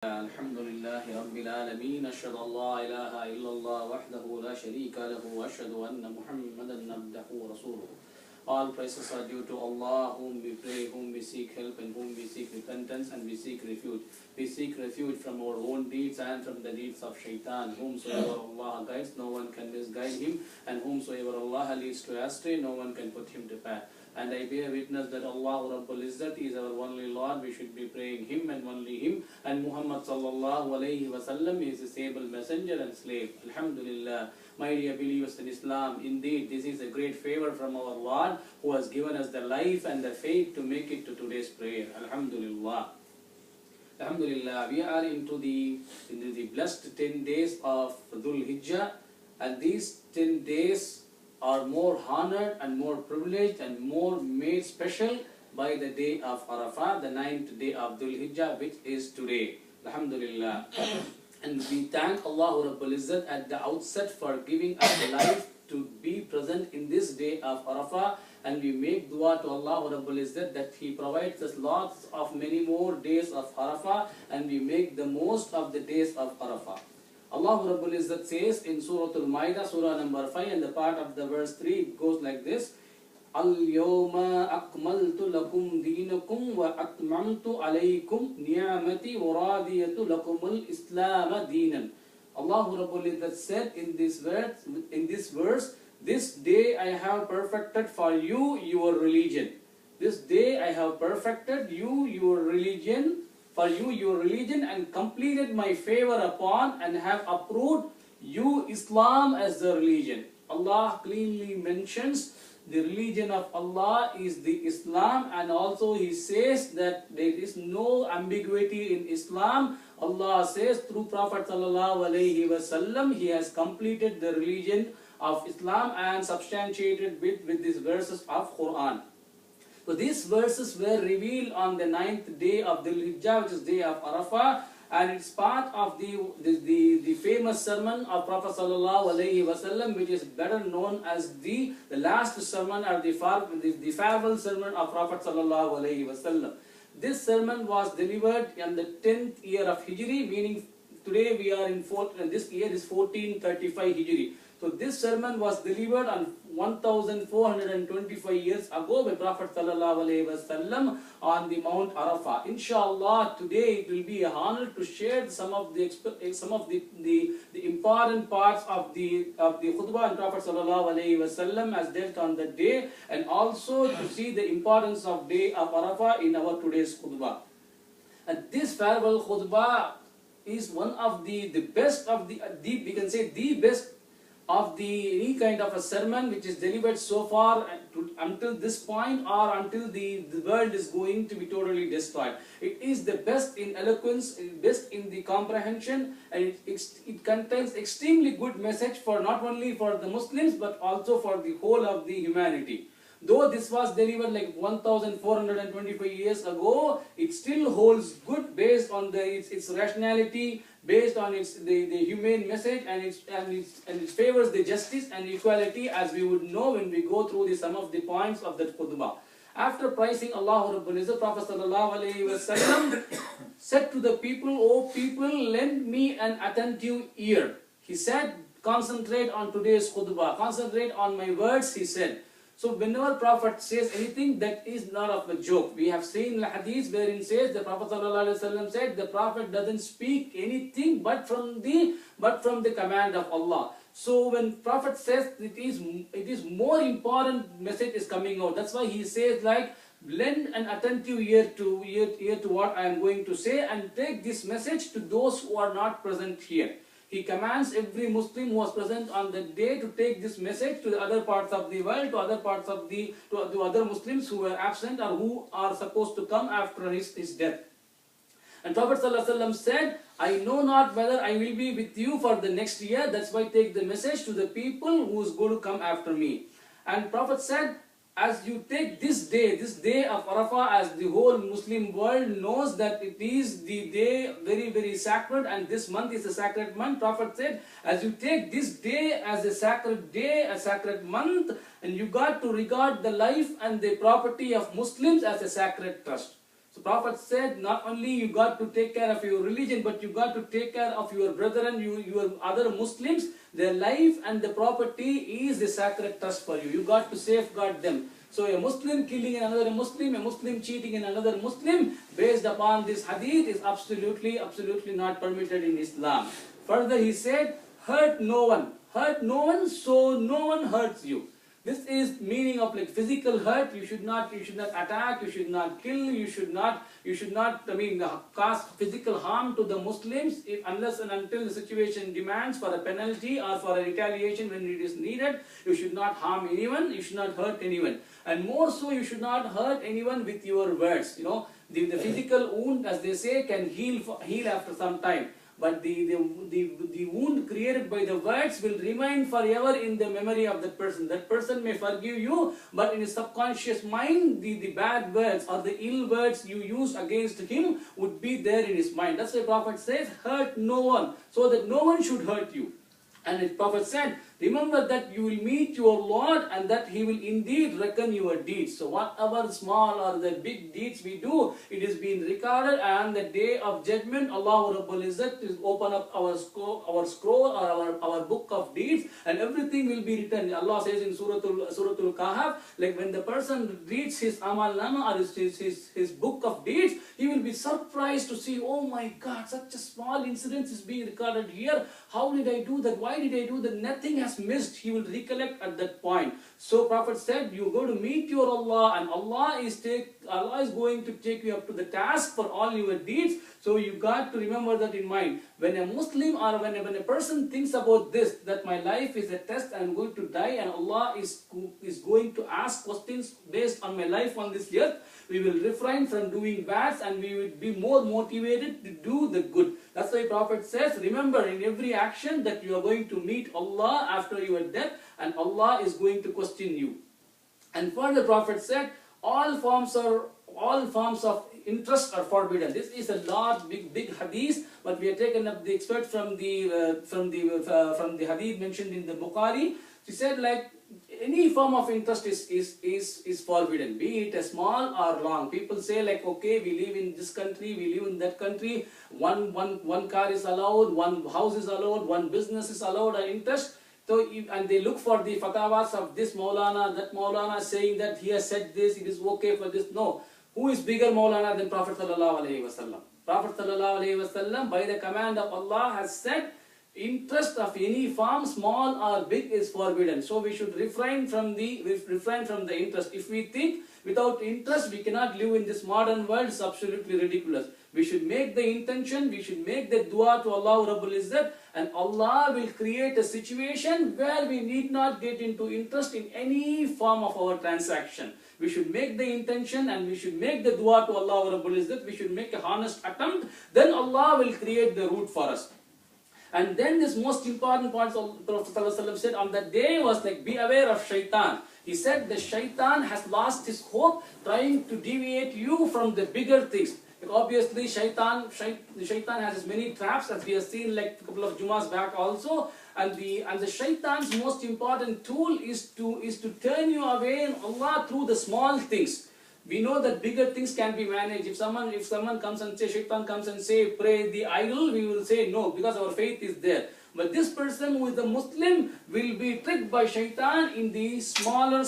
الحمد لله رب العالمين أشهد أن لا إله إلا الله وحده لا شريك له وأشهد أن محمدا عبده ورسوله. All praises are due to Allah, whom we pray, whom we seek help, and whom we seek repentance, and we seek refuge. We seek refuge from our own deeds and from the deeds of shaitan. Whomsoever Allah guides, no one can misguide him, and whomsoever Allah leads to astray, no one can put him to path. And I bear witness that Allah Rabbul Izzat is our only Lord. We should be praying Him and only Him. And Muhammad sallallahu alayhi wa sallam is His able messenger and slave. Alhamdulillah. My dear believers in Islam, indeed this is a great favor from our Lord, who has given us the life and the faith to make it to today's prayer. Alhamdulillah. Alhamdulillah. We are into the blessed 10 days of Dhul Hijjah, and these 10 days are more honored and more privileged and more made special by the day of Arafah, the 9th day of Dhul Hijjah, which is today. Alhamdulillah. And we thank Allah Rabbul Izzat at the outset for giving us the life to be present in this day of Arafah, and we make dua to Allah Rabbul Izzat that He provides us lots of many more days of Arafah, and we make the most of the days of Arafah. Allah Rabbul Izzat says in Surah Al-Ma'idah, Surah number 5, and the part of the verse 3, it goes like this: Al-yawma akmaltu lakum deenakum wa atmamtu alaykum ni'amati wa radiyatu lakum al-islam deenan. Allah Rabbul Izzat said in this verse, this day I have perfected for you your religion. This day I have perfected your religion, for you your religion, and completed my favor upon and have approved you Islam as the religion. Allah cleanly mentions the religion of Allah is the Islam, and also He says that there is no ambiguity in Islam. Allah says through Prophet sallallahu alaihi wasallam, He has completed the religion of Islam and substantiated with these verses of Quran. So these verses were revealed on the 9th day of Dhul Hijjah, which is day of Arafah, and it's part of the famous sermon of Prophet sallallahu alaihi wasallam, which is better known as the last sermon or the farewell sermon of Prophet sallallahu alaihi wasallam. This sermon was delivered in the 10th year of Hijri, meaning today we are in this year is 1435 Hijri. So this sermon was delivered on 1425 years ago by Prophet sallallahu alaihi wasallam on the Mount Arafah. Inshallah, today it will be an honor to share some of the important parts of the khutbah and Prophet sallallahu alaihi wasallam as dealt on the day, and also to see the importance of day of Arafah in our today's khutbah. And this farewell khutbah is one of the best of we can say the best of any kind of a sermon which is delivered so far until this point, or until the world is going to be totally destroyed. It is the best in eloquence, best in the comprehension, and it contains extremely good message for not only for the Muslims but also for the whole of the humanity. Though this was delivered like 1425 years ago, it still holds good based on its rationality, based on the humane message, and it favors the justice and equality, as we would know when we go through some of the points of that khutbah. After praising Allah Rabbul Izzat, Prophet sallallahu alaihi wasallam said to the people, "O people, lend me an attentive ear." He said, "Concentrate on today's khutbah, concentrate on my words," he said. So whenever Prophet says anything, that is not of a joke. We have seen hadith wherein it says the Prophet ﷺ said the Prophet doesn't speak anything but from the command of Allah. So when Prophet says it is more important message is coming out. That's why he says like, lend an attentive ear to what I am going to say, and take this message to those who are not present here. He commands every Muslim who was present on the day to take this message to the other parts of the world, to other Muslims who were absent or who are supposed to come after his death. And Prophet ﷺ said, "I know not whether I will be with you for the next year. That's why take the message to the people who is going to come after me." And Prophet said, as you take this day of Arafah, as the whole Muslim world knows that it is the day very, very sacred, and this month is a sacred month, Prophet said, as you take this day as a sacred day, a sacred month, and you got to regard the life and the property of Muslims as a sacred trust. So Prophet said, not only you got to take care of your religion, but you got to take care of your brethren, your other Muslims. Their life and the property is the sacred trust for you. You got to safeguard them. So a Muslim killing another Muslim, a Muslim cheating in another Muslim, based upon this hadith, is absolutely not permitted in Islam. Further he said, hurt no one. Hurt no one, so no one hurts you. This is meaning of like physical hurt. You should not attack, you should not kill, you should not cause physical harm to the Muslims unless and until the situation demands for a penalty or for a retaliation when it is needed. You should not harm anyone, you should not hurt anyone. And more so, you should not hurt anyone with your words. You know, the physical wound, as they say, can heal after some time. But the wound created by the words will remain forever in the memory of that person. That person may forgive you, but in his subconscious mind, the bad words or the ill words you used against him would be there in his mind. That's why Prophet says, hurt no one, so that no one should hurt you. And the Prophet said, remember that you will meet your Lord and that He will indeed reckon your deeds. So whatever small or the big deeds we do, it is being recorded, and the day of judgment, Allah Rabbul Izzat will open up our scroll or our book of deeds, and everything will be written. Allah says in Suratul Kahf, like when the person reads his Amal Nama or his book of deeds, he will be surprised to see, oh my God, such a small incident is being recorded here. How did I do that? Why did I do that? Nothing has missed. He will recollect at that point. So Prophet said, you go to meet your Allah, and Allah is going to take you up to the task for all your deeds. So you got to remember that in mind. When a Muslim or when a person thinks about this, that my life is a test, I am going to die, and Allah is going to ask questions based on my life on this earth, we will refrain from doing bad and we will be more motivated to do the good. That's why Prophet says, remember in every action that you are going to meet Allah after your death, and Allah is going to question you. And further Prophet said, all forms of interest are forbidden. This is a large, big hadith, but we have taken up the excerpt from the hadith mentioned in the Bukhari. She said, like, any form of interest is forbidden, be it a small or long. People say, like, okay, we live in this country, we live in that country, one car is allowed, one house is allowed, one business is allowed, an interest. So, and they look for the fatawas of this Maulana, that Maulana, saying that he has said this, it is okay for this. No. Who is bigger Maulana than Prophet Sallallahu Alaihi Wasallam? Prophet Sallallahu Alaihi Wasallam, by the command of Allah, has said, interest of any form, small or big, is forbidden. So we should refrain from the interest. If we think without interest we cannot live in this modern world, it's absolutely ridiculous. We should make the intention, we should make the dua to Allah Rabbul Izzat, and Allah will create a situation where we need not get into interest in any form of our transaction. We should make the intention and we should make the dua to Allah Rabbul Izzat. We should make a honest attempt. Then Allah will create the route for us. And then this most important point Prophet ﷺ said on that day was like, be aware of shaitan. He said the shaitan has lost his hope trying to deviate you from the bigger things. Like obviously shaitan has many traps, as we have seen like a couple of Jumas back also. And the shaitan's most important tool is to turn you away in Allah through the small things. We know that bigger things can be managed. If someone comes and say, shaitan comes and say, pray the idol, we will say no, because our faith is there. But this person who is a Muslim will be tricked by shaitan in the smaller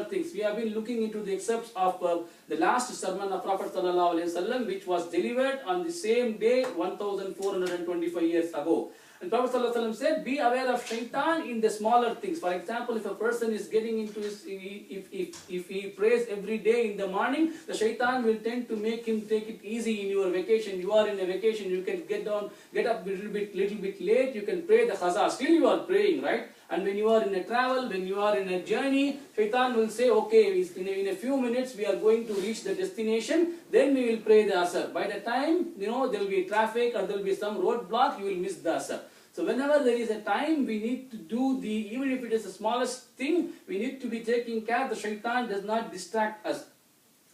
things. We have been looking into the excerpts of the last sermon of Prophet ﷺ, which was delivered on the same day 1425 years ago. And Prophet ﷺ said, be aware of shaitan in the smaller things. For example, if a person is getting into if he prays every day in the morning, the shaitan will tend to make him take it easy in your vacation. You are in a vacation, you can get up a little bit late, you can pray the khaza. Still you are praying, right? And when you are in a travel, when you are in a journey, shaitan will say, okay, in a few minutes we are going to reach the destination, then we will pray the asr. By the time, there will be traffic or there will be some roadblock, you will miss the asr. So whenever there is a time, we need to do even if it is the smallest thing, we need to be taking care the shaitan does not distract us.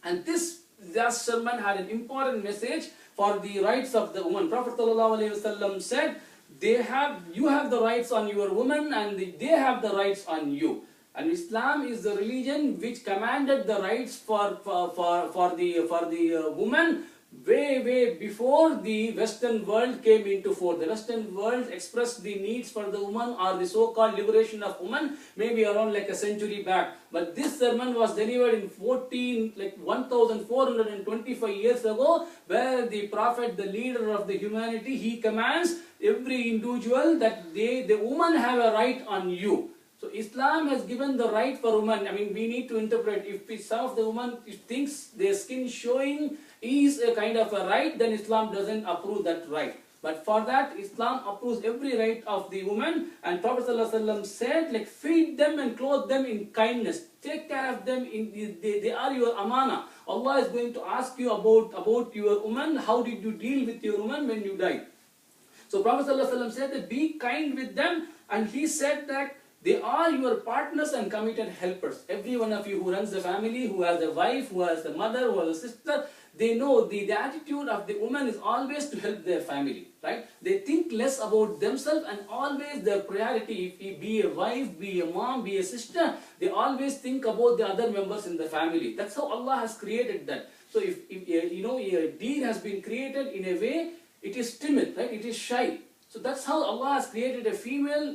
And this last sermon had an important message for the rights of the woman. Prophet ﷺ said, you have the rights on your woman and they have the rights on you. And Islam is the religion which commanded the rights for the woman way before the Western world came into force. The Western world expressed the needs for the woman or the so-called liberation of woman maybe around like a century back. But this sermon was delivered in 1425 years ago, where the Prophet, the leader of the humanity, he commands every individual that the woman have a right on you. So Islam has given the right for women. I mean, we need to interpret. If some of the women thinks their skin showing is a kind of a right, then Islam doesn't approve that right. But for that, Islam approves every right of the woman. And Prophet ﷺ said, like, feed them and clothe them in kindness. Take care of them. They are your amana. Allah is going to ask you about your woman. How did you deal with your woman when you died? So Prophet ﷺ said that be kind with them. And he said that they are your partners and committed helpers. Every one of you who runs a family, who has a wife, who has a mother, who has a sister, they know the attitude of the woman is always to help their family, right? They think less about themselves, and always their priority, if he be a wife, be a mom, be a sister, they always think about the other members in the family. That's how Allah has created that. So if a deer has been created in a way, it is timid, right? It is shy. So that's how Allah has created a female